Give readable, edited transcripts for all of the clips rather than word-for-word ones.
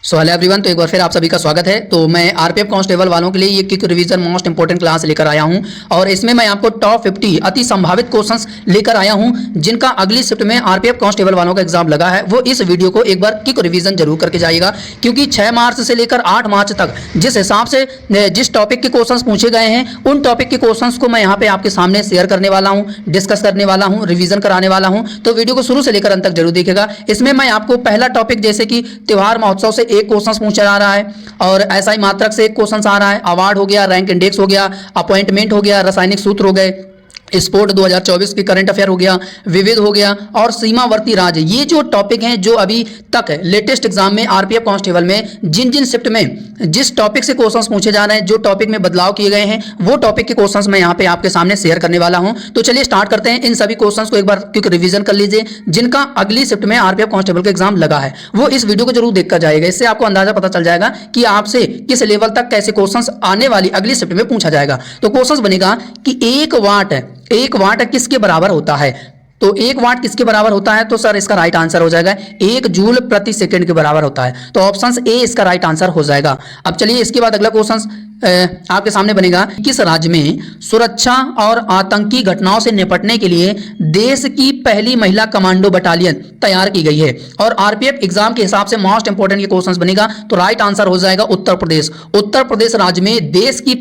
So hello everyone, तो एक बार फिर आप सभी का स्वागत है। तो मैं आरपीएफ कांस्टेबल वालों के लिए ये quick revision most important class लेकर आया हूं और इसमें मैं आपको टॉप 50 अति संभावित क्वेश्चंस लेकर आया हूं जिनका अगली शिफ्ट में आरपीएफ कांस्टेबल वालों का एग्जाम लगा है। वो इस वीडियो को एक बार क्विक रिवीजन जरूर करके जाइएगा, क्योंकि 6 मार्च से लेकर 8 मार्च तक जिस हिसाब से जिस टॉपिक के क्वेश्चन पूछे गए हैं उन टॉपिक के क्वेश्चन को मैं यहाँ पे आपके सामने शेयर करने वाला हूँ, डिस्कस करने वाला हूँ, रिवीजन कराने वाला हूँ। तो वीडियो को शुरू से लेकर अंत तक जरूर देखिएगा। इसमें मैं आपको पहला टॉपिक जैसे कि त्योहार महोत्सव से एक क्वेश्चन पूछा आ रहा है और एसआई मात्रक से एक क्वेश्चन आ रहा है, अवार्ड हो गया, रैंक इंडेक्स हो गया, अपॉइंटमेंट हो गया, रासायनिक सूत्र हो गए, स्पोर्ट 2024 की करंट अफेयर हो गया, विविध हो गया और सीमावर्ती राज्य। ये जो टॉपिक हैं जो अभी तक लेटेस्ट एग्जाम में आरपीएफ कांस्टेबल में जिन जिन शिफ्ट में जिस टॉपिक से क्वेश्चंस पूछे जा रहे हैं, जो टॉपिक में बदलाव किए गए हैं, वो टॉपिक के क्वेश्चंस मैं यहाँ पे आपके सामने शेयर करने वाला हूं। तो चलिए स्टार्ट करते हैं। इन सभी क्वेश्चंस को एक बार क्विक रिवीजन कर लीजिए जिनका अगली शिफ्ट में आरपीएफ कांस्टेबल का एग्जाम लगा है। वो इस वीडियो को जरूर देखकर जाएगा, इससे आपको अंदाजा पता चल जाएगा कि आपसे किस लेवल तक कैसे क्वेश्चंस आने वाली अगली शिफ्ट में पूछा जाएगा। तो क्वेश्चंस बनेगा कि 1 वाट किसके बराबर होता है। तो 1 वाट किसके बराबर होता है, तो सर इसका राइट आंसर हो जाएगा 1 जूल प्रति सेकंड के बराबर होता है। तो ऑप्शन ए इसका राइट आंसर हो जाएगा। अब चलिए इसके बाद अगला क्वेश्चन आपके सामने बनेगा, किस राज्य में सुरक्षा और आतंकी घटनाओं से निपटने के लिए देश की पहली महिला कमांडो बटालियन तैयार की गई है। और आरपीएफ एग्जाम के हिसाब से मोस्ट इंपोर्टेंट ये क्वेश्चन बनेगा, तो राइट आंसर हो जाएगा उत्तर प्रदेश। उत्तर प्रदेश राज्य में देश की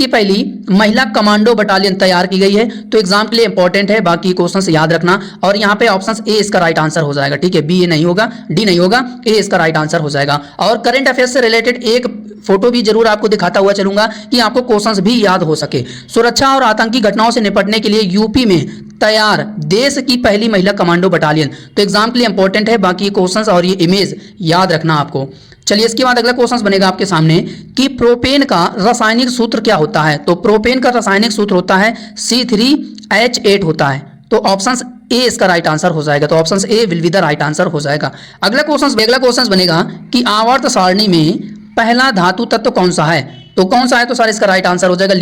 पहली महिला कमांडो बटालियन तैयार की गई है। तो एग्जाम के लिए इंपॉर्टेंट है, बाकी क्वेश्चन से याद रखना। और यहाँ पे ऑप्शन ए इसका राइट आंसर हो जाएगा, ठीक है, बी ए नहीं होगा, डी नहीं होगा, ए इसका राइट आंसर हो जाएगा। और करंट अफेयर से रिलेटेड एक फोटो भी जरूर आपको दिखाता हुआ चलूंगा कि आपको क्वेश्चंस भी याद हो सके। सुरक्षा और आतंकी घटनाओं से निपटने के लिए यूपी में तैयार देश की पहली महिला कमांडो बटालियन। तो एग्जाम के लिए इंपॉर्टेंट है, बाकी क्वेश्चंस और ये इमेज याद रखना आपको। चलिए इसके बाद अगला क्वेश्चन बनेगा आपके सामने कि प्रोपेन का रासायनिक सूत्र क्या होता है। तो प्रोपेन का रासायनिक सूत्र होता है C3H8 होता है। तो ऑप्शन ए इसका राइट आंसर हो जाएगा। तो option A will be the right answer हो जाएगा। अगला क्वेश्चन बनेगा कि आवर्त सारणी में पहला धातु तत्व कौन सा है। तो कौन सा है, तो सर इसका राइट आंसर हो जाएगा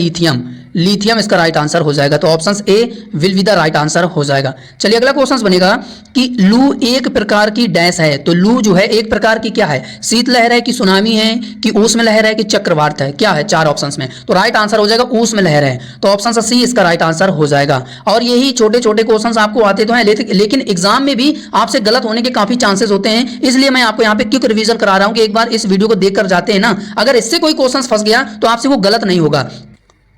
लिथियम इसका राइट आंसर हो जाएगा। तो option A will be the right answer हो जाएगा। चलिए अगला क्वेश्चन बनेगा कि लू एक प्रकार की डैश है। तो लू जो है एक प्रकार की क्या है, शीतलहर है कि सुनामी है कि ऊष्म लहर है कि चक्रवात है, क्या है, 4 ऑप्शंस में। तो राइट आंसर हो जाएगा ऊष्म लहर है। तो ऑप्शन सी इसका राइट आंसर हो जाएगा। और यही छोटे छोटे क्वेश्चन आपको आते तो हैं, लेकिन एग्जाम में भी आपसे गलत होने के काफी चांसेस होते हैं। इसलिए मैं आपको यहाँ पे क्विक रिवीजन करा रहा हूँ कि एक बार इस वीडियो को देखकर जाते हैं ना, अगर इससे कोई क्वेश्चन फंस गया तो आपसे वो गलत नहीं होगा।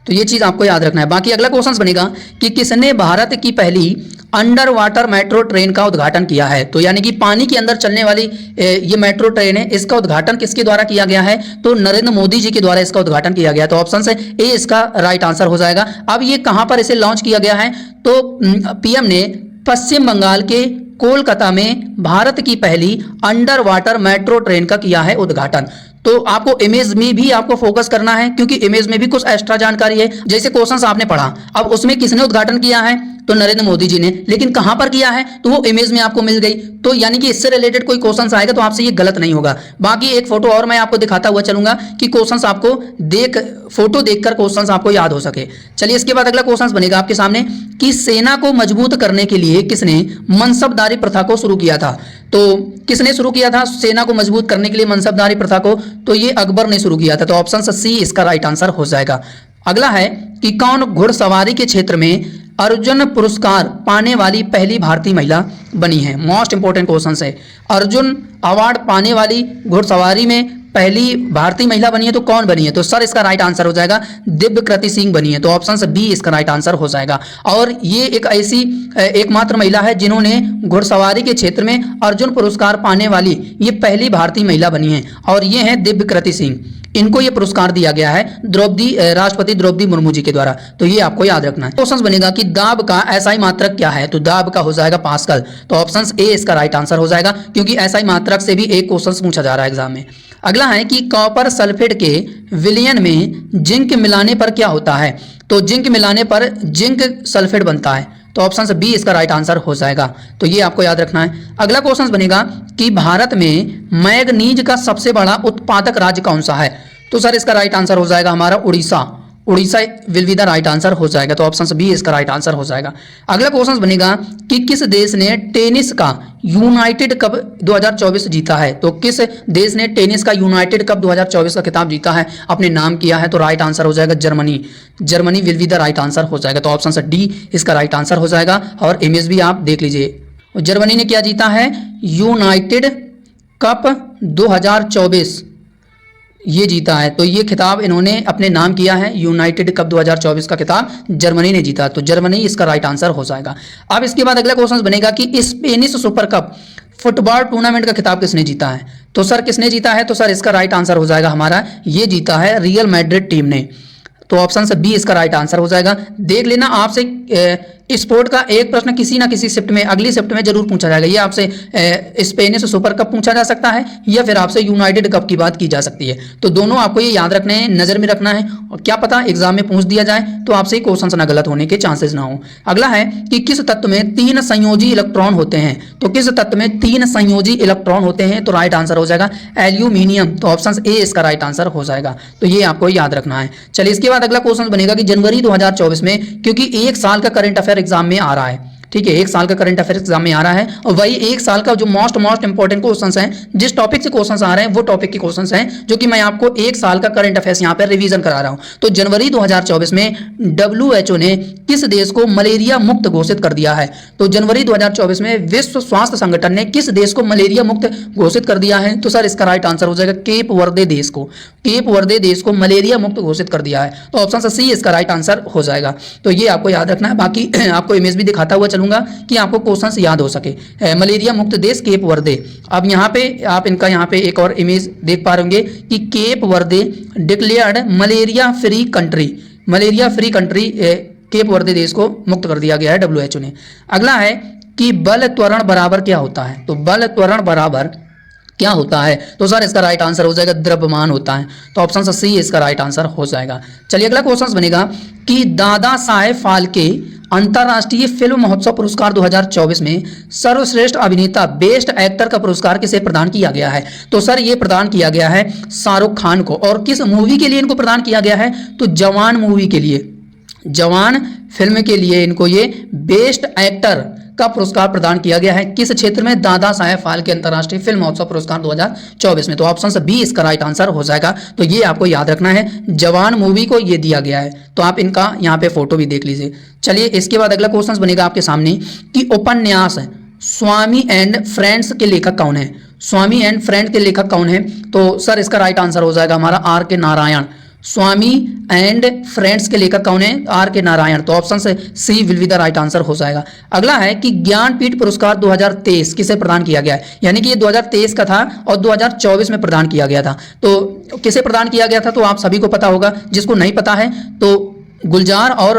तो ये चीज आपको याद रखना है। बाकी अगला क्वेश्चन बनेगा कि किसने भारत की पहली अंडर वाटर मेट्रो ट्रेन का उद्घाटन किया है। तो यानी कि पानी के अंदर चलने वाली ये मेट्रो ट्रेन है, इसका उद्घाटन किसके द्वारा किया गया है, तो नरेंद्र मोदी जी के द्वारा इसका उद्घाटन किया गया। तो ऑप्शन से ए इसका राइट आंसर हो जाएगा। अब ये कहां पर इसे लॉन्च किया गया है, तो पीएम ने पश्चिम बंगाल के कोलकाता में भारत की पहली अंडर वाटर मेट्रो ट्रेन का किया है उद्घाटन। तो आपको इमेज में भी आपको फोकस करना है, क्योंकि इमेज में भी कुछ एक्स्ट्रा जानकारी है। जैसे क्वेश्चंस आपने पढ़ा, अब उसमें किसने उद्घाटन किया है, तो नरेंद्र मोदी जी ने, लेकिन कहां पर किया है, तो वो इमेज में आपको मिल गई। तो यानी कि इससे रिलेटेड कोई क्वेश्चंस आएगा तो आपसे ये गलत नहीं होगा। बाकी एक फोटो और मैं आपको दिखाता हुआ चलूंगा कि क्वेश्चंस आपको फोटो देखकर क्वेश्चंस आपको याद हो सके। चलिए इसके बाद अगला क्वेश्चन बनेगा आपके सामने कि सेना को मजबूत करने के लिए किसने मनसबदारी प्रथा को शुरू किया था। तो किसने शुरू किया था सेना को मजबूत करने के लिए मनसबदारी प्रथा को, तो ये अकबर ने शुरू किया था। तो ऑप्शन सी इसका राइट आंसर हो जाएगा। अगला है कि कौन घुड़सवारी के क्षेत्र में अर्जुन पुरस्कार पाने वाली पहली भारतीय महिला बनी है। मोस्ट इंपोर्टेंट क्वेश्चन है, अर्जुन अवार्ड पाने वाली घुड़सवारी में पहली भारतीय महिला बनी है, तो कौन बनी है, तो सर इसका राइट आंसर हो जाएगा दिव्यकृति सिंह बनी है। तो ऑप्शन बी इसका राइट आंसर हो जाएगा। और ये एक ऐसी एकमात्र महिला है जिन्होंने घुड़सवारी के क्षेत्र में अर्जुन पुरस्कार पाने वाली ये पहली भारतीय महिला बनी है, और ये है दिव्यकृति सिंह। इनको ये पुरस्कार दिया गया है राष्ट्रपति द्रौपदी मुर्मू जी के द्वारा। तो ये आपको याद रखना है। क्वेश्चन बनेगा कि दाब का एसआई मात्रक क्या है। तो दाब का हो जाएगा पास्कल। तो ऑप्शन ए इसका राइट आंसर हो जाएगा, क्योंकि एसआई मात्रक से भी एक क्वेश्चन पूछा जा रहा है एग्जाम में। अगला है कि कॉपर सल्फेट के विलयन में जिंक मिलाने पर क्या होता है। तो जिंक मिलाने पर जिंक सल्फेट बनता है। तो ऑप्शन बी इसका राइट आंसर हो जाएगा। तो ये आपको याद रखना है। अगला क्वेश्चन बनेगा कि भारत में मैग्नीज का सबसे बड़ा उत्पादक राज्य कौन सा है। तो सर इसका राइट आंसर हो जाएगा हमारा Orissa. Orissa will be the right answer हो जाएगा। तो ऑप्शन बी इसका राइट आंसर हो जाएगा। अगला क्वेश्चन बनेगा कि किस देश ने टेनिस का यूनाइटेड कप 2024 जीता है। तो किस देश ने टेनिस का यूनाइटेड कप 2024 का खिताब जीता है, अपने नाम किया है। तो राइट आंसर हो जाएगा Germany. Germany will be the right answer हो जाएगा। तो ऑप्शन डी इसका राइट आंसर हो जाएगा। और इमेज भी आप देख लीजिए, जर्मनी ने क्या जीता है, यूनाइटेड कप 2024 ये जीता है। तो ये खिताब इन्होंने अपने नाम किया है, यूनाइटेड कप 2024 का खिताब जर्मनी ने जीता। तो जर्मनी इसका राइट आंसर हो जाएगा। अब इसके बाद अगला क्वेश्चन बनेगा कि Spanish super cup football tournament का खिताब किसने जीता है। तो सर किसने जीता है, तो सर इसका राइट आंसर हो जाएगा हमारा, ये जीता है रियल मैड्रिड टीम ने। तो ऑप्शन से बी इसका राइट आंसर हो जाएगा। देख लेना, आपसे स्पोर्ट का एक प्रश्न किसी ना किसी शिफ्ट में, अगली शिफ्ट में जरूर पूछा जाएगा। ये आपसे स्पेनिश सुपर कप पूछा जा सकता है या फिर आपसे यूनाइटेड कप की बात की जा सकती है। तो दोनों आपको ये याद रखने हैं, नजर में रखना है, और क्या पता एग्जाम में पूछ दिया जाए तो आपसे क्वेश्चन ना गलत होने के चांसेस ना हो। अगला है कि किस तत्व में 3 संयोजी इलेक्ट्रॉन होते हैं। तो किस तत्व में 3 संयोजी इलेक्ट्रॉन होते हैं, तो राइट आंसर हो जाएगा एल्यूमिनियम। तो ऑप्शन ए इसका राइट आंसर हो जाएगा। तो ये आपको याद रखना है। चलिए इसके बाद अगला क्वेश्चन बनेगा कि जनवरी 2024 में, क्योंकि एक साल का करंट अफेयर एग्जाम में आ रहा है, ठीक है, एक साल का करंट अफेयर एग्जाम में आ रहा है, और वही एक साल का जो मोस्ट इंपॉर्टेंट क्वेश्चंस हैं, जिस टॉपिक से क्वेश्चंस आ रहे हैं वो टॉपिक के क्वेश्चंस हैं जो कि मैं आपको एक साल का करंट अफेयर्स यहां पर रिवीजन करा रहा हूं। तो जनवरी 2024 में WHO ने किस देश को मलेरिया मुक्त घोषित कर दिया है। तो जनवरी 2024 में विश्व स्वास्थ्य संगठन ने किस देश को मलेरिया मुक्त घोषित कर दिया है। तो सर इसका राइट आंसर हो जाएगा केप वर्दे देश को। केप वर्दे देश को मलेरिया मुक्त घोषित कर दिया है। तो ऑप्शन सी इसका राइट आंसर हो जाएगा। तो ये आपको याद रखना है। बाकी आपको इमेज भी दिखाता हुआ चलूंगा कि आपको क्वेश्चंस याद हो सके। मलेरिया मुक्त देश केप वर्दे। अब यहाँ पे आप इनका यहाँ पे एक और इमेज देख पा रहे कि Cape Verde declared malaria free country. Malaria free country Cape Verde देश को मुक्त कर दिया गया है WHO ने। अगला है कि बल त्वरण बराबर क्या होता है। तो बल त्वरण बराबर क्या होता है, तो सर इसका राइट आंसर हो जाएगा द्रव्यमान होता है। तो ऑप्शन सी इसका राइट आंसर हो जाएगा। चलिए अगला क्वेश्चन बनेगा कि दादा साहेब फाल्के अंतर्राष्ट्रीय फिल्म महोत्सव पुरस्कार 2024 में सर्वश्रेष्ठ अभिनेता बेस्ट एक्टर का पुरस्कार किसे प्रदान किया गया है। तो सर ये प्रदान किया गया है शाहरुख खान को। और किस मूवी के लिए इनको प्रदान किया गया है, तो जवान मूवी के लिए, जवान फिल्म के लिए इनको ये बेस्ट एक्टर का पुरस्कार प्रदान किया गया है। किस क्षेत्र में, दादा साहेब फाल्के अंतर्राष्ट्रीय फिल्म महोत्सव पुरस्कार 2024 में। तो ऑप्शन से बी इसका राइट आंसर हो जाएगा। तो ये आपको याद रखना है, जवान मूवी को ये दिया गया है। तो आप इनका यहाँ पे फोटो भी देख लीजिए। चलिए इसके बाद अगला क्वेश्चन बनेगा आपके सामने कि उपन्यास स्वामी एंड फ्रेंड्स के लेखक कौन है। स्वामी एंड फ्रेंड के लेखक कौन है, तो सर इसका राइट आंसर हो जाएगा हमारा R.K. Narayan. Swami and friends के लेखक कौन है, R.K. नारायण। तो ऑप्शन से C will be the right answer हो जाएगा। अगला है कि ज्ञानपीठ पुरस्कार 2023 किसे प्रदान किया गया है, यानी कि ये 2023 का था और 2024 में प्रदान किया गया था। तो किसे प्रदान किया गया था, तो आप सभी को पता होगा। जिसको नहीं पता है तो गुलजार और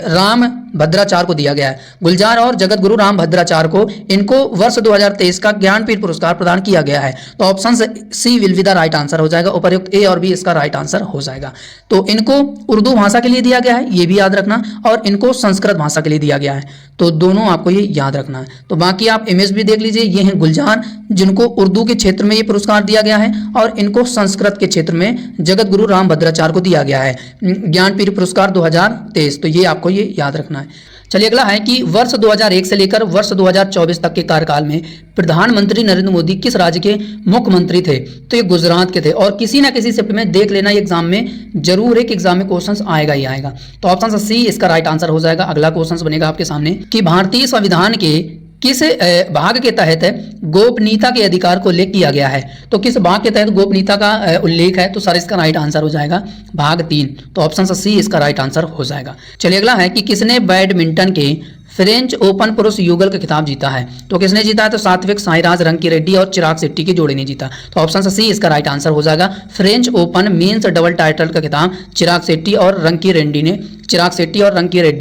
राम भद्राचार्य को दिया गया है। गुलजार और जगत गुरु राम भद्राचार्य को, इनको वर्ष 2023 का ज्ञानपीठ पुरस्कार प्रदान किया गया है। तो option C will be the right answer हो जाएगा। उपर्युक्त ए और बी इसका राइट आंसर हो जाएगा। तो इनको उर्दू भाषा के लिए दिया गया है, ये भी याद रखना, और इनको संस्कृत भाषा के लिए दिया गया है। तो दोनों आपको ये याद रखना है। तो बाकी आप इमेज भी देख लीजिए, ये हैं गुलजार जिनको उर्दू के क्षेत्र में ये पुरस्कार दिया गया है, और इनको संस्कृत के क्षेत्र में जगत गुरु राम भद्राचार्य को दिया गया है ज्ञानपीठ पुरस्कार 2023। तो ये आपको ये याद रखना है। चलिए अगला है कि वर्ष 2001 से लेकर वर्ष 2024 तक के कार्यकाल में प्रधानमंत्री नरेंद्र मोदी किस राज्य के मुख्यमंत्री थे। तो ये गुजरात के थे। और किसी ना किसी शिफ्ट में देख लेना, ये एग्जाम में जरूर एक एग्जाम में क्वेश्चंस आएगा ही आएगा। तो ऑप्शन सी इसका राइट आंसर हो जाएगा। अगला क्वेश्चन बनेगा आपके सामने कि भारतीय संविधान के किस भाग के तहत गोपनीयता के अधिकार को उल्लेख किया गया है। तो किस भाग के तहत गोपनीयता का उल्लेख है, तो सर इसका राइट आंसर हो जाएगा भाग 3। तो ऑप्शन सी इसका राइट आंसर हो जाएगा। चलिए अगला है कि किसने बैडमिंटन के फ्रेंच ओपन पुरुष युगल का खिताब जीता है। तो किसने जीता है, तो सात्विक साईराज रंकीरेड्डी और चिराग शेट्टी के जोड़े ने जीता। तो ऑप्शन सी इसका राइट आंसर हो जाएगा। French open men's double title का खिताब चिराग शेट्टी और रंकीरेड्डी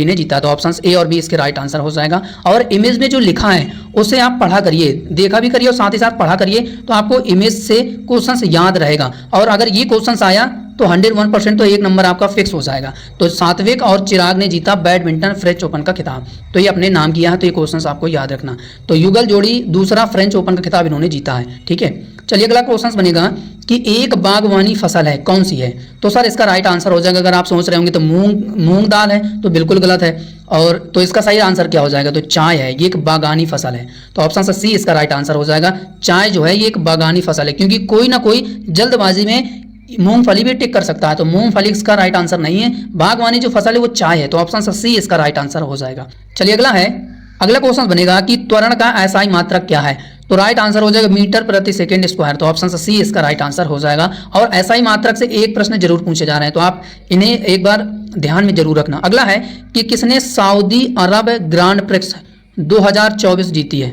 ने जीता। तो ऑप्शन ए और बी इसके राइट आंसर हो जाएगा। और इमेज में जो लिखा है उसे आप पढ़ा करिए, देखा भी करिए और साथ ही साथ पढ़ा करिए, तो आपको इमेज से क्वेश्चन याद रहेगा। और अगर ये क्वेश्चन आया तो 101% तो एक नंबर आपका फिक्स हो जाएगा। तो सात्विक और चिराग ने जीता बैडमिंटन फ्रेंच ओपन का खिताब, तो ये अपने नाम किया है, तो ये क्वेश्चन आपको याद रखना। तो युगल जोड़ी दूसरा फ्रेंच ओपन का खिताब इन्होंने जीता है, ठीक है। चलिए अगला क्वेश्चन बनेगा कि एक बागवानी फसल है, कौन सी है? तो सर इसका राइट आंसर हो जाएगा, अगर आप सोच रहे होंगे तो मूंग दाल है, तो बिल्कुल गलत है। और तो इसका सही आंसर क्या हो जाएगा? तो चाय है, ये एक बागानी फसल है। तो ऑप्शन सी इसका राइट आंसर हो जाएगा। चाय जो है ये एक बागानी फसल है, क्योंकि कोई ना कोई जल्दबाजी में मूंगफली भी टिक कर सकता है, तो मूंगफली इसका राइट आंसर नहीं है। बागवानी जो फसल है वो चाय है, तो ऑप्शन सी इसका राइट आंसर हो जाएगा। चलिए अगला क्वेश्चन बनेगा कि त्वरण का एसआई मात्रक क्या है? तो राइट आंसर हो जाएगा मीटर प्रति सेकंड स्क्वायर, तो ऑप्शन सी इसका राइट आंसर हो जाएगा। और एसआई मात्रक से एक प्रश्न जरूर पूछे जा रहे हैं, तो आप इन्हें एक बार ध्यान में जरूर रखना। अगला है कि किसने सऊदी अरब ग्रांड प्रिक्स 2024 जीती है?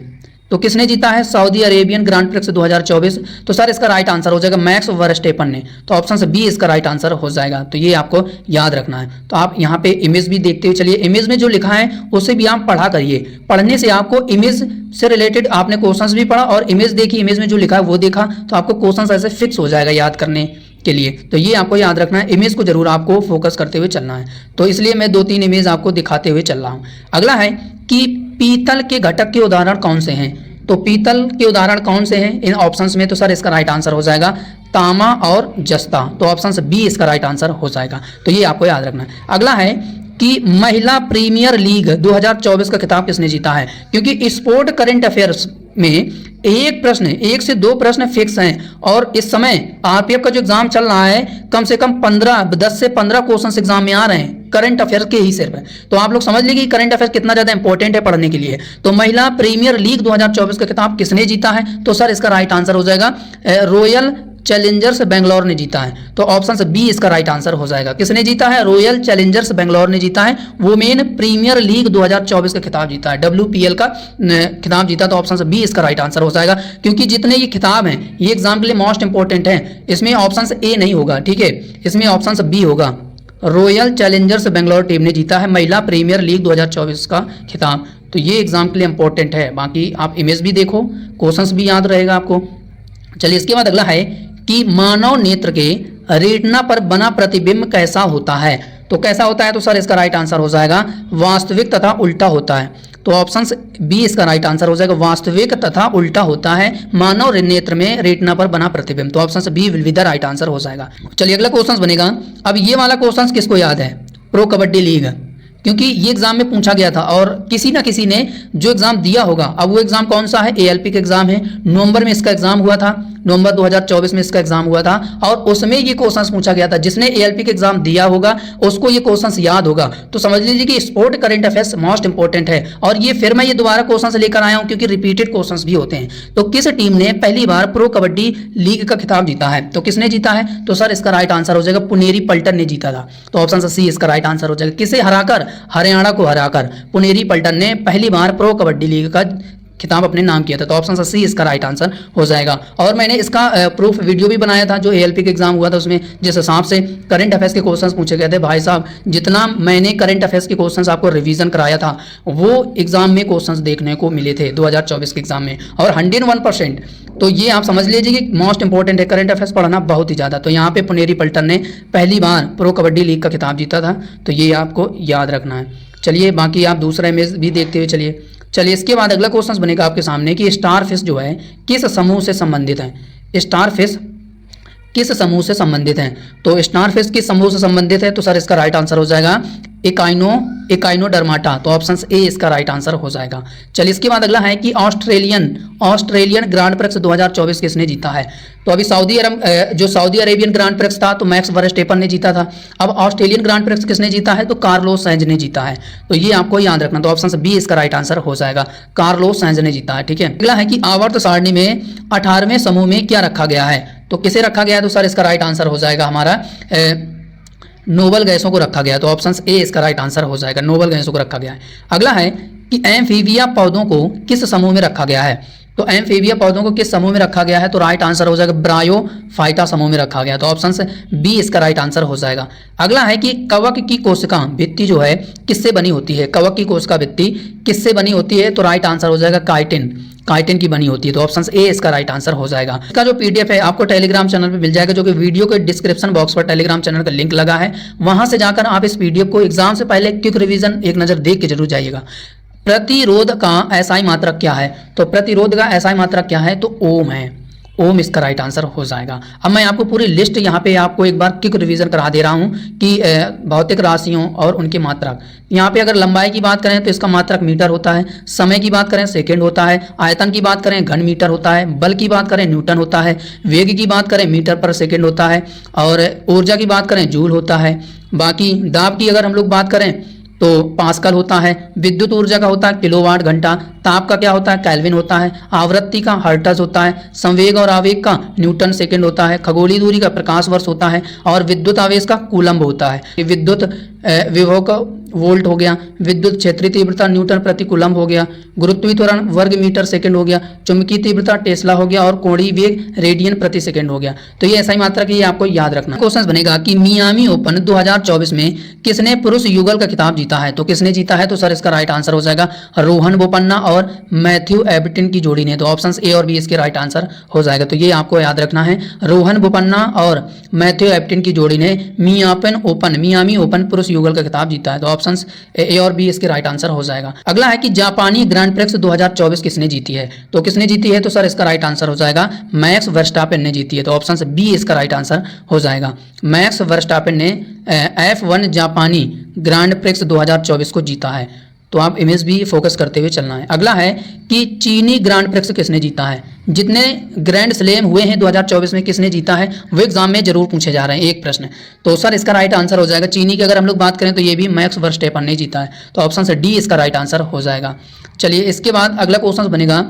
तो किसने जीता है सऊदी अरेबियन ग्रांड प्रिक्स 2024? तो सर इसका राइट आंसर हो जाएगा मैक्स वर्स्टेपन ने, तो ऑप्शन बी इसका राइट आंसर हो जाएगा। तो ये आपको याद रखना है। तो आप यहाँ पे इमेज भी देखते हुए चलिए, इमेज में जो लिखा है उसे भी आप पढ़ा करिए। पढ़ने से आपको इमेज से रिलेटेड आपने क्वेश्चंस भी पढ़ा और इमेज देखी, इमेज में जो लिखा है वो देखा, तो आपको क्वेश्चंस ऐसे फिक्स हो जाएगा याद करने के लिए। तो ये आपको याद रखना है, इमेज को जरूर आपको फोकस करते हुए चलना है। तो इसलिए मैं 2-3 इमेज आपको दिखाते हुए चल रहा हूँ। अगला है कि पीतल के घटक के उदाहरण कौन से हैं? तो पीतल के उदाहरण कौन से हैं इन ऑप्शंस में? तो सर इसका राइट आंसर हो जाएगा तांबा और जस्ता, तो ऑप्शन बी इसका राइट आंसर हो जाएगा। तो ये आपको याद रखना है। अगला है कि महिला प्रीमियर लीग 2024 का खिताब किसने जीता है? क्योंकि स्पोर्ट करंट अफेयर्स में एक से दो प्रश्न फिक्स हैं, और इस समय आरपीएफ का जो एग्जाम चल रहा है कम से कम 10 से 15 क्वेश्चन एग्जाम में आ रहे हैं करंट अफेयर्स के ही सिर्फ। तो आप लोग समझ लीजिए कि करंट अफेयर्स कितना ज्यादा इंपॉर्टेंट है पढ़ने के लिए। तो महिला प्रीमियर लीग 2024 का खिताब किसने जीता है? तो सर इसका राइट आंसर हो जाएगा रॉयल चैलेंजर्स बेंगलोर ने जीता है, तो ऑप्शन बी इसका राइट आंसर हो जाएगा। किसने जीता है? रॉयल चैलेंजर्स बेंगलोर ने जीता है, वुमेन प्रीमियर लीग 2024 का खिताब जीता है, WPL का खिताब जीता, तो ऑप्शन बी इसका राइट आंसर हो जाएगा। क्योंकि जितने ये खिताब हैं ये एग्जाम के लिए मोस्ट इंपॉर्टेंट है, इसमें ऑप्शन ए नहीं होगा, ठीक है, इसमें ऑप्शन बी होगा। रॉयल चैलेंजर्स बेंगलोर टीम ने जीता है महिला प्रीमियर लीग 2024 का खिताब, तो ये एग्जाम के लिए इंपॉर्टेंट है। बाकी आप इमेज भी देखो, क्वेश्चंस भी याद रहेगा आपको। चलिए इसके बाद अगला है कि मानव नेत्र के रेटिना पर बना प्रतिबिंब कैसा होता है? तो कैसा होता है? तो सर इसका राइट आंसर हो जाएगा वास्तविक तथा उल्टा होता है, तो ऑप्शन बी इसका राइट आंसर हो जाएगा। वास्तविक तथा उल्टा होता है मानव नेत्र में रेटिना पर बना प्रतिबिंब, तो option B will be the right answer हो जाएगा। चलिए अगला क्वेश्चन बनेगा, अब ये वाला क्वेश्चन किसको याद है? प्रो कबड्डी लीग, क्योंकि ये एग्जाम में पूछा गया था और किसी ना किसी ने जो एग्जाम दिया होगा। अब वो एग्जाम कौन सा है? ALP का एग्जाम है, नवंबर में इसका एग्जाम हुआ था, नवंबर 2024 में इसका एग्जाम हुआ था, और उसमें ये क्वेश्चंस पूछा गया था। जिसने ALP का एग्जाम दिया होगा उसको ये क्वेश्चंस याद होगा। तो समझ लीजिए कि sport current affairs most important है, और ये फिर मैं ये दोबारा क्वेश्चंस लेकर आया हूं क्योंकि रिपीटेड क्वेश्चंस भी होते हैं। तो किस टीम ने पहली बार प्रो कबड्डी लीग का खिताब जीता है? तो किसने जीता है? तो सर इसका राइट आंसर हो जाएगा पुनेरी पल्टन ने जीता था, तो ऑप्शन सी इसका राइट आंसर हो जाएगा। किसे हराकर? हरियाणा को हराकर पुनेरी पल्टन ने पहली बार प्रो कबड्डी लीग का खिताब अपने नाम किया था, तो ऑप्शन सी इसका राइट आंसर हो जाएगा। और मैंने इसका प्रूफ वीडियो भी बनाया था जो ALP का एग्जाम हुआ था, उसमें जिस हिसाब से करंट अफेयर्स के क्वेश्चंस पूछे गए थे, भाई साहब जितना मैंने करंट अफेयर्स के क्वेश्चंस आपको रिवीजन कराया था वो एग्जाम में क्वेश्चंस देखने को मिले थे 2024 के एग्जाम में, और 101%। तो ये आप समझ लीजिए कि मोस्ट इंपॉर्टेंट है, करंट अफेयर्स पढ़ना बहुत ही ज़्यादा। तो यहाँ पे पुनेरी पल्टन ने पहली बार प्रो कबड्डी लीग का खिताब जीता था, तो ये आपको याद रखना है। चलिए बाकी आप दूसरा इमेज भी देखते हुए चलिए इसके बाद अगला क्वेश्चन बनेगा आपके सामने कि स्टार फिश जो है किस समूह से संबंधित है? स्टार फिश किस समूह से संबंधित हैं? तो स्टार फिश किस समूह से संबंधित है? तो सर इसका राइट आंसर हो जाएगा एकाइनोडर्माटा, तो ऑप्शन ए इसका राइट आंसर हो जाएगा। चलिए इसके बाद अगला है कि ऑस्ट्रेलियन ग्रांड प्रिक्स 2024 किसने जीता है? तो अभी सऊदी अरेबियन ग्रांड प्रिक्स था तो मैक्स वर्स्टेपन ने जीता था। अब ऑस्ट्रेलियन ग्रांड प्रिक्स किसने जीता है? तो कार्लोस सैंज ने जीता है, तो ये आपको याद रखना। तो ऑप्शन बी इसका राइट आंसर हो जाएगा, कार्लोस सैंज ने जीता है, ठीक है। अगला है कि आवर्त सारणी में 18वें समूह में क्या रखा गया है? तो किसे रखा गया है? तो सर इसका राइट आंसर हो जाएगा हमारा नोबल गैसों को रखा गया है, तो ऑप्शन ए इसका राइट आंसर हो जाएगा, नोबल गैसों को रखा गया है। अगला है कि एम्फीबिया पौधों को किस समूह में रखा गया है? तो एम्फीबिया पौधों को किस समूह में रखा गया है? तो राइट आंसर हो जाएगा ब्रायोफाइटा समूह में रखा गया है, तो ऑप्शन बी इसका राइट आंसर हो जाएगा। अगला है कि कवक की कोशिका भित्ति जो है किससे बनी होती है? कवक की कोशिका भित्ति किससे बनी होती है? तो राइट आंसर हो जाएगा काइटिन। काइटिन की बनी होती है। तो ऑप्शन ए इसका राइट आंसर हो जाएगा। इसका जो पीडीएफ है आपको टेलीग्राम चैनल पे मिल जाएगा, जो कि वीडियो के डिस्क्रिप्शन बॉक्स पर टेलीग्राम चैनल का लिंक लगा है, वहां से जाकर आप इस पीडीएफ को एग्जाम से पहले क्विक रिवीजन एक नजर देख के जरूर जाइएगा। प्रतिरोध का एसआई मात्रक क्या है? तो प्रतिरोध का एसआई मात्रक क्या है? तो ओम है। ओम इसका राइट आंसर हो जाएगा। अब मैं आपको पूरी लिस्ट यहाँ पे आपको एक बार क्विक रिवीजन करा दे रहा हूँ कि भौतिक राशियों और उनके मात्रक। यहाँ पे अगर लंबाई की बात करें तो इसका मात्रक मीटर होता है, समय की बात करें सेकंड होता है, आयतन की बात करें घन मीटर होता है, बल की बात करें न्यूटन होता है, वेग की बात करें मीटर पर सेकेंड होता है, और ऊर्जा की बात करें जूल होता है। बाकी दाब की अगर हम लोग बात करें तो पास्कल होता है, विद्युत ऊर्जा का होता है किलोवाट घंटा, ताप का क्या होता है? केल्विन होता है, आवृत्ति का हर्ट्ज होता है, संवेग और आवेग का न्यूटन सेकंड होता है, खगोलीय दूरी का प्रकाश वर्ष होता है, और विद्युत आवेश का कूलम्ब होता है। विद्युत विभव का वोल्ट हो गया, विद्युत क्षेत्रीय तीव्रता न्यूटन प्रति कूलम्ब हो गया, गुरुत्वीय त्वरण वर्ग मीटर सेकंड हो गया, चुंबकीय तीव्रता टेस्ला हो गया, और कोणीय वेग रेडियन प्रति सेकंड हो गया। तो ये ऐसा ही मात्रक है, ये आपको याद रखना। क्वेश्चन बनेगा कि मियामी ओपन 2024 में किसने पुरुष युगल का खिताब जीता है? तो किसने जीता है? तो सर इसका राइट आंसर हो जाएगा रोहन बोपन्ना और मैथ्यू एबर्टन की जोड़ी ने। तो ऑप्शन ए और बी इसके राइट आंसर हो जाएगा। तो ये आपको याद रखना है, रोहन बोपन्ना और मैथ्यू एबर्टन की जोड़ी ने मियामी ओपन पुरुष युगल का खिताब जीता है। तो ऑप्शन ए और बी इसके राइट आंसर हो जाएगा। अगला है कि जापानी ग्रैंड प्रिक्स 2024 किसने जीती है? तो किसने जीती है? तो सर इसका राइट आंसर हो जाएगा मैक्स वर्स्टापेन ने जीती है। तो ऑप्शन बी इसका राइट आंसर हो जाएगा। मैक्स वर्स्टापेन ने F1 जापानी ग्रैंड प्रिक्स 2024 को जीता है। तो आप इमेज भी फोकस करते हुए चलना है। अगला है कि चीनी ग्रैंड प्रिक्स किसने जीता है? जितने ग्रैंड स्लैम हुए हैं 2024 में किसने जीता है, वो एग्जाम में जरूर पूछे जा रहे हैं, एक प्रश्न। तो सर इसका राइट आंसर हो जाएगा चीनी की अगर हम लोग बात करें तो ये भी मैक्स वर्स्टेपन ने जीता है। तो ऑप्शन से डी इसका राइट आंसर हो जाएगा। चलिए इसके बाद अगला क्वेश्चन बनेगा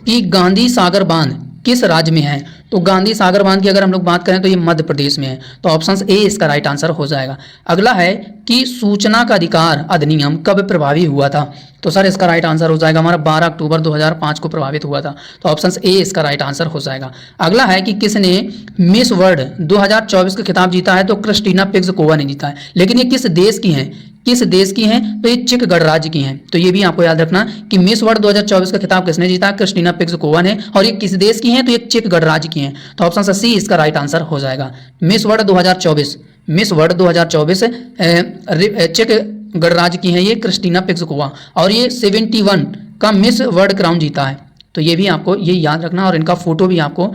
कि गांधी सागर बांध किस राज्य में है? तो गांधी सागर बांध की अगर हम लोग बात करें तो ये मध्य प्रदेश में है। तो ऑप्शन ए इसका राइट आंसर हो जाएगा। अगला है कि सूचना का अधिकार अधिनियम कब प्रभावी हुआ था? तो सर इसका राइट आंसर हो जाएगा हमारा 12 अक्टूबर 2005 को प्रभावित हुआ था। तो ऑप्शन ए इसका राइट आंसर हो जाएगा। अगला है कि किसने मिस वर्ल्ड 2024 का खिताब जीता है? तो क्रिस्टीना पिग्जकोवा ने जीता है। लेकिन ये किस देश की हैं? किस देश की हैं? तो ये चेक गणराज्य की हैं। तो ये भी आपको याद रखना कि मिस वर्ल्ड 2024 का खिताब किसने जीता? क्रिस्टीना पिग्जकोवा ने। और ये किस देश की हैं? तो ये चेक गणराज्य की हैं। तो ऑप्शन सी इसका राइट आंसर हो जाएगा। मिस वर्ल्ड 2024 चेक गणराज्य की हैं ये क्रिस्टीना पिग्जकोवा, और ये 71 का मिस वर्ल्ड क्राउन जीता है। तो ये भी आपको ये याद रखना, और इनका फोटो भी आपको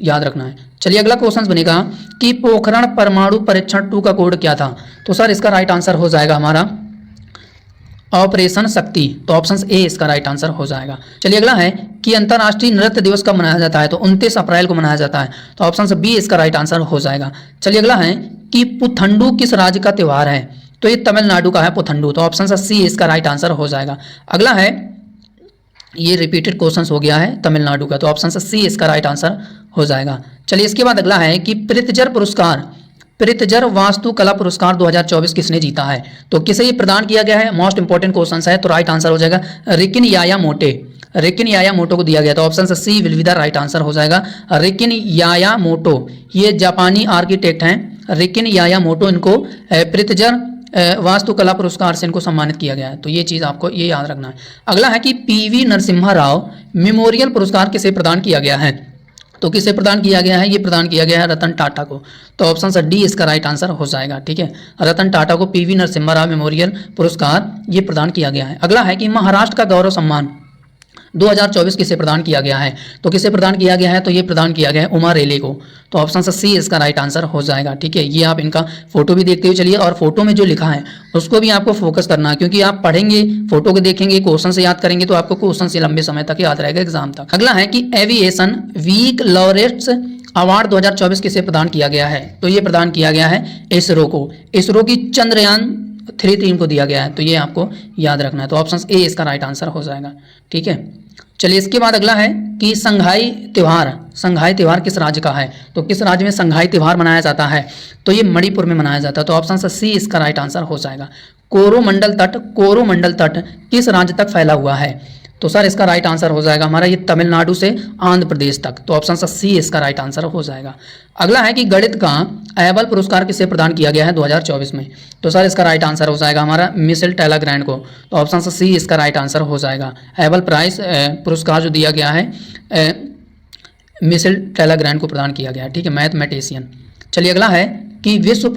याद रखना है। चलिए अगला क्वेश्चन बनेगा कि पोखरण परमाणु परीक्षण 2 का कोड क्या था? तो सर इसका राइट आंसर हो जाएगा हमारा ऑपरेशन शक्ति। तो ऑप्शन ए इसका राइट आंसर हो जाएगा। चलिए अगला है कि अंतर्राष्ट्रीय नृत्य दिवस कब मनाया जाता है? तो 29 अप्रैल को मनाया जाता है। तो ऑप्शन बी इसका राइट आंसर हो जाएगा। चलिए अगला है कि पुथंडू किस राज्य का त्यौहार है? तो ये तमिलनाडु का है पुथंडू। तो ऑप्शन सी इसका राइट आंसर हो जाएगा। अगला है, ये रिपीटेड क्वेश्चन हो गया है तमिलनाडु का। तो ऑप्शन सी इसका राइट आंसर हो जाएगा। चलिए इसके बाद अगला है कि प्रित्जर वास्तुकला पुरस्कार 2024 किसने जीता है? तो किसे ये प्रदान किया गया है? मोस्ट इंपॉर्टेंट क्वेश्चन है। तो राइट आंसर हो जाएगा रिकिन यायामोटो को दिया गया। तो option C will be the right answer हो जाएगा। रिकिन यायामोटो ये जापानी आर्किटेक्ट हैं। रिकिन यायामोटो, इनको प्रित्जर वास्तुकला पुरस्कार से इनको सम्मानित किया गया है। तो ये चीज़ आपको ये याद रखना है। अगला है कि पीवी नरसिम्हा राव मेमोरियल पुरस्कार किसे प्रदान किया गया है? तो किसे प्रदान किया गया है? ये प्रदान किया गया है रतन टाटा को। तो ऑप्शन डी इसका राइट आंसर हो जाएगा। ठीक है, रतन टाटा को पीवी नरसिम्हा राव मेमोरियल पुरस्कार ये प्रदान किया गया है। अगला है कि महाराष्ट्र का गौरव सम्मान 2024 किसे प्रदान किया गया है? तो किसे प्रदान किया गया है? तो ये प्रदान किया गया है उमा रेले को। तो ऑप्शन सी इसका राइट आंसर हो जाएगा। ठीक है, ये आप इनका फोटो भी देखते हुए चलिए, और फोटो में जो लिखा है उसको भी आपको फोकस करना है, क्योंकि आप पढ़ेंगे, फोटो को देखेंगे, क्वेश्चन से याद करेंगे तो आपको क्वेश्चन से लंबे समय तक याद रहेगा एग्जाम तक। अगला है कि एविएशन वीक लॉरेट्स अवार्ड 2024 किसे प्रदान किया गया है? तो ये प्रदान किया गया है इसरो को। इसरो की चंद्रयान 3 टीम को दिया गया है। तो ये आपको याद रखना है। तो ऑप्शन ए इसका राइट आंसर हो जाएगा। ठीक है, चलिए इसके बाद अगला है कि संघाई त्योहार किस राज्य का है? तो किस राज्य में संघाई त्योहार मनाया जाता है? तो ये मणिपुर में मनाया जाता है। तो ऑप्शन सी इसका राइट आंसर हो जाएगा। कोरोमंडल तट किस राज्य तक फैला हुआ है? तो सर इसका राइट आंसर हो जाएगा हमारा ये तमिलनाडु से आंध्र प्रदेश तक। तो ऑप्शन सी इसका राइट आंसर हो जाएगा। अगला है कि गणित का एबल पुरस्कार किसे प्रदान किया गया है 2024 में। तो सर इसका राइट आंसर हो जाएगा हमारा मिशेल टैलाग्रैंड को। तो ऑप्शन सी इसका राइट आंसर हो जाएगा। एबल प्राइज पुरस्कार जो दिया गया है मिशेल टैलाग्रैंड को प्रदान किया गया है, ठीक है, मैथमेटिशियन। चलिए अगला है कि विश्व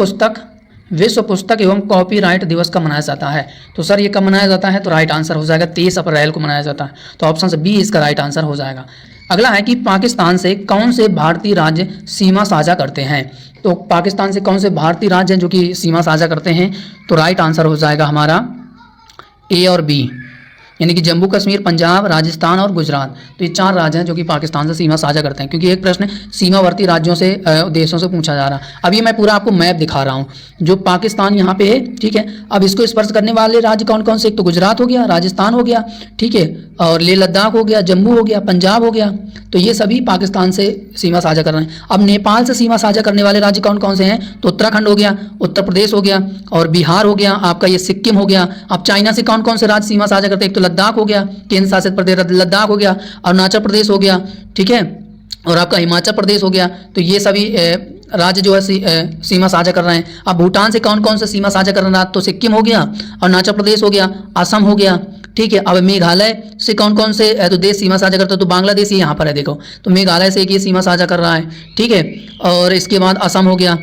पुस्तक एवं कॉपीराइट दिवस कब मनाया जाता है। तो सर ये कब मनाया जाता है, तो राइट आंसर हो जाएगा 23 अप्रैल को मनाया जाता है। तो ऑप्शन बी इसका राइट आंसर हो जाएगा। अगला है कि पाकिस्तान से कौन से भारतीय राज्य सीमा साझा करते हैं। तो पाकिस्तान से कौन से भारतीय राज्य हैं जो कि सीमा साझा करते हैं। तो राइट आंसर हो जाएगा हमारा ए और बी, यानी कि जम्मू कश्मीर, पंजाब, राजस्थान और गुजरात। तो ये 4 राज्य हैं जो कि पाकिस्तान से सीमा साझा करते हैं, क्योंकि एक प्रश्न सीमावर्ती राज्यों से देशों से पूछा जा रहा है। अब ये मैं पूरा आपको मैप दिखा रहा हूँ जो पाकिस्तान यहाँ पे है, ठीक है। अब इसको स्पर्श करने वाले राज्य कौन कौन से, एक तो गुजरात हो गया, राजस्थान हो गया, ठीक है, और लेह लद्दाख हो गया, जम्मू हो गया, पंजाब हो गया। तो ये सभी पाकिस्तान से सीमा साझा कर रहे हैं। अब नेपाल से सीमा साझा करने वाले राज्य कौन कौन से हैं, तो उत्तराखंड हो गया, उत्तर प्रदेश हो गया और बिहार हो गया, आपका ये सिक्किम हो गया। अब चाइना से कौन कौन से राज्य सीमा साझा करते हैं, एक तो लद्दाख हो गया, केंद्र शासित प्रदेश लद्दाख हो गया, अरुणाचल प्रदेश हो गया, ठीक है, और आपका हिमाचल प्रदेश हो गया। तो ये सभी राज्य जो है सीमा साझा कर रहे हैं। अब भूटान से कौन कौन से सीमा साझा कर रहे हैं, तो सिक्किम हो गया, अरुणाचल प्रदेश हो गया, असम हो गया, ठीक है। अब मेघालय से कौन कौन से तो देश सीमा साझा करते हैं, तो बांग्लादेश ये यहाँ पर है, देखो, तो मेघालय से एक ये सीमा साझा कर रहा है, ठीक है। और इसके बाद असम हो गया,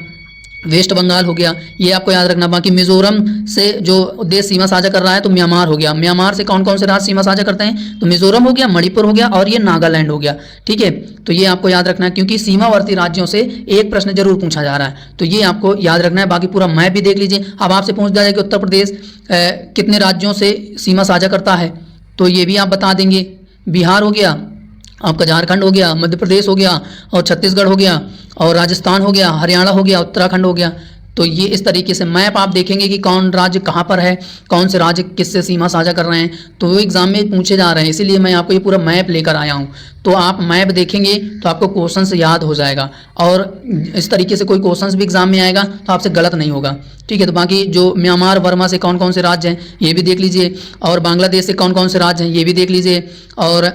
वेस्ट बंगाल हो गया, ये आपको याद रखना। बाकी मिजोरम से जो देश सीमा साझा कर रहा है तो म्यांमार हो गया। म्यांमार से कौन कौन से राज्य सीमा साझा करते हैं, तो मिजोरम हो गया, मणिपुर हो गया और ये नागालैंड हो गया, ठीक है। तो ये आपको याद रखना है, क्योंकि सीमावर्ती राज्यों से एक प्रश्न जरूर पूछा जा रहा है, तो ये आपको याद रखना है। बाकी पूरा मैप भी देख लीजिए। अब आपसे पूछ दिया जाए कि उत्तर प्रदेश कितने राज्यों से सीमा साझा करता है, तो ये भी आप बता देंगे। बिहार हो गया, आपका झारखंड हो गया, मध्य प्रदेश हो गया और छत्तीसगढ़ हो गया और राजस्थान हो गया, हरियाणा हो गया, उत्तराखंड हो गया। तो ये इस तरीके से मैप आप देखेंगे कि कौन राज्य कहाँ पर है, कौन से राज्य किससे सीमा साझा कर रहे हैं, तो वो एग्जाम में पूछे जा रहे हैं, इसीलिए मैं आपको ये पूरा मैप लेकर आया हूँ। तो आप मैप देखेंगे तो आपको क्वेश्चन से याद हो जाएगा और इस तरीके से कोई क्वेश्चन भी एग्जाम में आएगा तो आपसे गलत नहीं होगा, ठीक है। तो बाकी जो म्यांमार वर्मा से कौन कौन से राज्य हैं ये भी देख लीजिए, और बांग्लादेश से कौन कौन से राज्य हैं ये भी देख लीजिए, और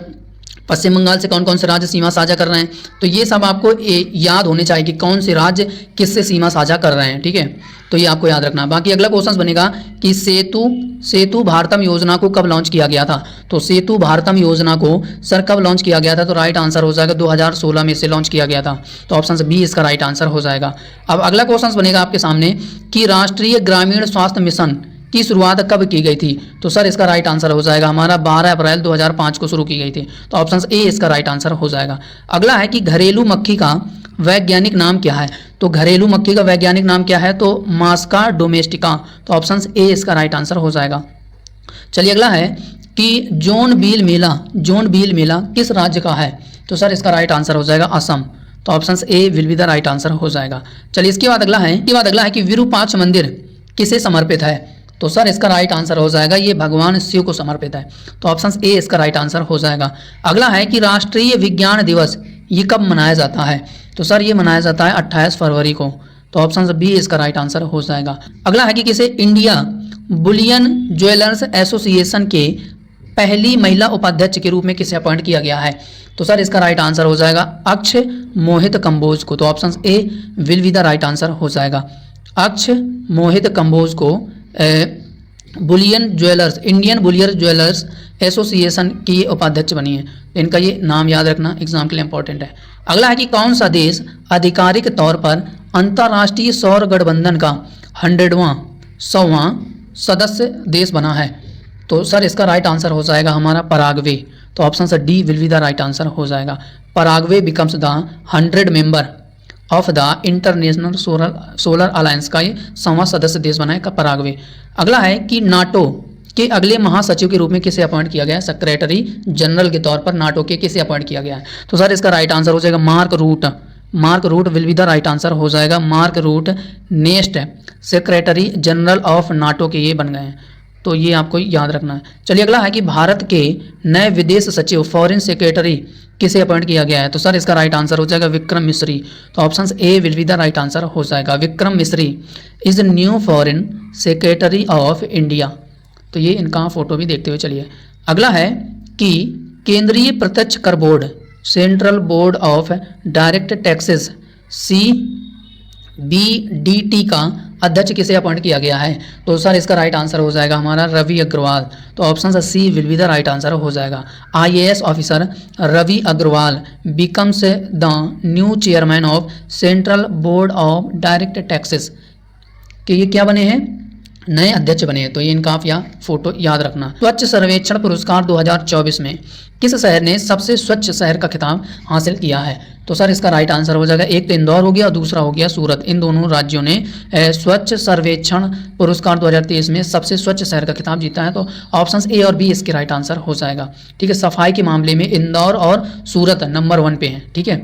पश्चिम बंगाल से कौन कौन से राज्य सीमा साझा कर रहे हैं। तो ये सब आपको याद होने चाहिए कि कौन से राज्य किससे सीमा साझा कर रहे हैं, ठीक है। तो ये आपको याद रखना। बाकी अगला क्वेश्चन बनेगा कि सेतु भारतम योजना को कब लॉन्च किया गया था। तो सेतु भारतम योजना को सर कब लॉन्च किया गया था, तो राइट आंसर हो जाएगा 2016 में से लॉन्च किया गया था। तो ऑप्शन बी इसका राइट आंसर हो जाएगा। अब अगला क्वेश्चन बनेगा आपके सामने कि राष्ट्रीय ग्रामीण स्वास्थ्य मिशन की शुरुआत कब की गई थी। तो सर इसका राइट आंसर हो जाएगा हमारा 12 अप्रैल 2005 को शुरू की गई थी। तो ऑप्शन ए इसका राइट आंसर हो जाएगा। अगला है कि घरेलू मक्खी का वैज्ञानिक नाम क्या है। तो घरेलू मक्खी का वैज्ञानिक नाम क्या है, तो मास्का डोमेस्टिका। तो ऑप्शन ए इसका राइट आंसर हो जाएगा। चलिए अगला है कि जोनबिल मेला किस राज्य का है। तो सर इसका राइट आंसर हो जाएगा असम। तो option A will be the right answer हो जाएगा। चलिए इसके बाद अगला है कि विरूपाक्ष मंदिर किसे समर्पित है। तो सर इसका राइट आंसर हो जाएगा ये भगवान शिव को समर्पित है। तो ऑप्शन ए इसका राइट आंसर हो जाएगा। अगला है कि राष्ट्रीय विज्ञान दिवस ये कब मनाया जाता है। तो सर ये मनाया जाता है 28 फरवरी को। तो ऑप्शन बी इसका राइट आंसर हो जाएगा। अगला है कि किसे इंडिया बुलियन ज्वेलर्स एसोसिएशन के पहली महिला उपाध्यक्ष के रूप में किसे अपॉइंट किया गया है। तो सर इसका राइट आंसर हो जाएगा अक्ष मोहित कंबोज को। तो option A will be the right answer हो जाएगा। अक्ष मोहित कंबोज को इंडियन बुलियन ज्वेलर्स एसोसिएशन की उपाध्यक्ष बनी है। इनका ये नाम याद रखना एग्जाम के लिए इंपॉर्टेंट है। अगला है कि कौन सा देश आधिकारिक तौर पर अंतर्राष्ट्रीय सौर गठबंधन का 100वां सदस्य देश बना है। तो सर इसका राइट आंसर हो जाएगा हमारा पराग्वे। तो option D will be the right answer हो जाएगा। Paraguay becomes the 100 member of the international solar alliance का ये 100वां सदस्य देश बना है का पराग्वे। अगला है कि नाटो के अगले महासचिव के रूप में किसे अपॉइंट किया गया है। सेक्रेटरी जनरल के तौर पर नाटो के किसे अपॉइंट किया गया है। तो सर इसका राइट आंसर हो जाएगा Mark Rutte will be the right answer हो जाएगा। Mark Rutte next secretary general of NATO के ये बन गए हैं। तो ये आपको याद रखना है। चलिए अगला है कि भारत के नए विदेश सचिव फॉरेन सेक्रेटरी किसे अपॉइंट किया गया है। तो सर इसका राइट आंसर हो जाएगा विक्रम मिश्री। तो option A will be the right answer हो जाएगा। विक्रम मिश्री is new foreign secretary of India. तो ये इनका फोटो भी देखते हुए चलिए। अगला है कि केंद्रीय प्रत्यक्ष कर board, central board of direct taxes, CBDT का अध्यक्ष किसे अपॉइंट किया गया है? तो सर इसका राइट आंसर हो जाएगा हमारा रवि अग्रवाल। तो option C will be the right answer हो जाएगा। IAS officer Ravi Agrawal becomes the new chairman of central board of direct taxes, कि ये क्या बने हैं? नए अध्यक्ष बने हैं। तो ये इनका आप यहाँ फोटो याद रखना। स्वच्छ सर्वेक्षण पुरस्कार 2024 में किस शहर ने सबसे स्वच्छ शहर का खिताब हासिल किया है? तो सर इसका राइट आंसर हो जाएगा, एक तो इंदौर हो गया और दूसरा हो गया सूरत। इन दोनों राज्यों ने स्वच्छ सर्वेक्षण पुरस्कार 2023 में सबसे स्वच्छ शहर का खिताब जीता है। तो ऑप्शन ए और बी इसके राइट आंसर हो जाएगा। ठीक है, सफाई के मामले में इंदौर और सूरत नंबर 1 पे हैं। ठीक है,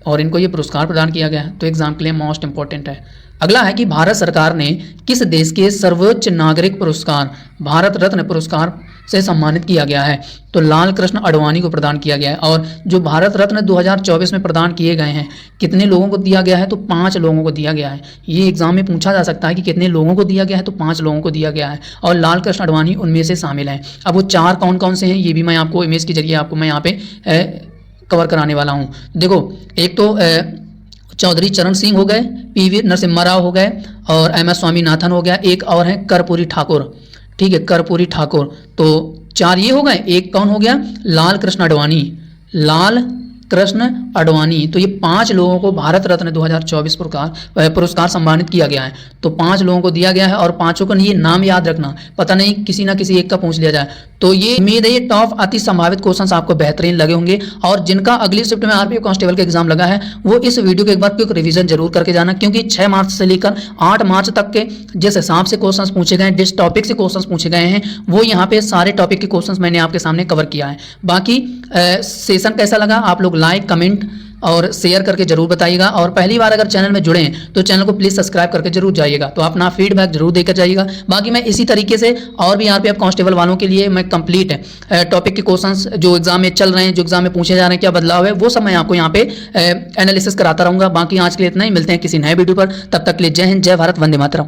और इनको ये पुरस्कार प्रदान किया गया है। तो एग्जाम के लिए मोस्ट इंपॉर्टेंट है। अगला है कि भारत सरकार ने किस देश के सर्वोच्च नागरिक पुरस्कार भारत रत्न पुरस्कार से सम्मानित किया गया है? तो लाल कृष्ण आडवाणी को प्रदान किया गया है। और जो भारत रत्न 2024 में प्रदान किए गए हैं, कितने लोगों को दिया गया है? तो 5 लोगों को दिया गया है। ये एग्जाम में पूछा जा सकता है कि कितने लोगों को दिया गया है, तो 5 लोगों को दिया गया है और लाल कृष्ण आडवाणी उनमें से शामिल हैं। अब वो 4 कौन कौन से हैं ये भी मैं आपको इमेज के जरिए आपको मैं यहाँ पे कवर कराने वाला हूँ। देखो, एक तो चौधरी चरण सिंह हो गए, PV नरसिम्हा राव हो गए और MS स्वामीनाथन हो गया, एक और है कर्पूरी ठाकुर। ठीक है, कर्पूरी ठाकुर। तो 4 ये हो गए। एक कौन हो गया? लाल कृष्ण आडवाणी, लाल कृष्ण आडवाणी। तो ये 5 लोगों को भारत रत्न 2024 पुरस्कार सम्मानित किया गया है। तो 5 लोगों को दिया गया है और 5ों का ये नाम याद रखना, पता नहीं किसी ना किसी एक का पूछ लिया जाए। तो ये उम्मीद है ये टॉप अति संभावित क्वेश्चंस आपको बेहतरीन लगे होंगे। और जिनका अगली शिफ्ट में RPF कांस्टेबल का एग्जाम लगा है वो इस वीडियो के एक बार क्विक रिवीजन जरूर करके जाना, क्योंकि 6 मार्च से लेकर 8 मार्च तक के जिस हिसाब से क्वेश्चंस पूछे गए, जिस टॉपिक से क्वेश्चंस पूछे गए हैं, वो यहाँ पे सारे टॉपिक के क्वेश्चंस मैंने आपके सामने कवर किया है। बाकी सेशन कैसा लगा आप लोग लाइक, कमेंट और शेयर करके जरूर बताइएगा। और पहली बार अगर चैनल में जुड़े हैं तो चैनल को प्लीज़ सब्सक्राइब करके जरूर जाइएगा। तो अपना फीडबैक जरूर देकर जाइएगा। बाकी मैं इसी तरीके से और भी RPF कांस्टेबल वालों के लिए मैं कंप्लीट टॉपिक के क्वेश्चंस जो एग्जाम में चल रहे हैं, जो एग्जाम में पूछे जा रहे हैं, क्या बदलाव है, वो सब मैं आपको यहाँ पे एनालिसिस कराता रहूँगा। बाकी आज के लिए इतना ही, मिलते हैं किसी नए वीडियो पर। तब तक के लिए जय हिंद, जय भारत, वंदे मातरम।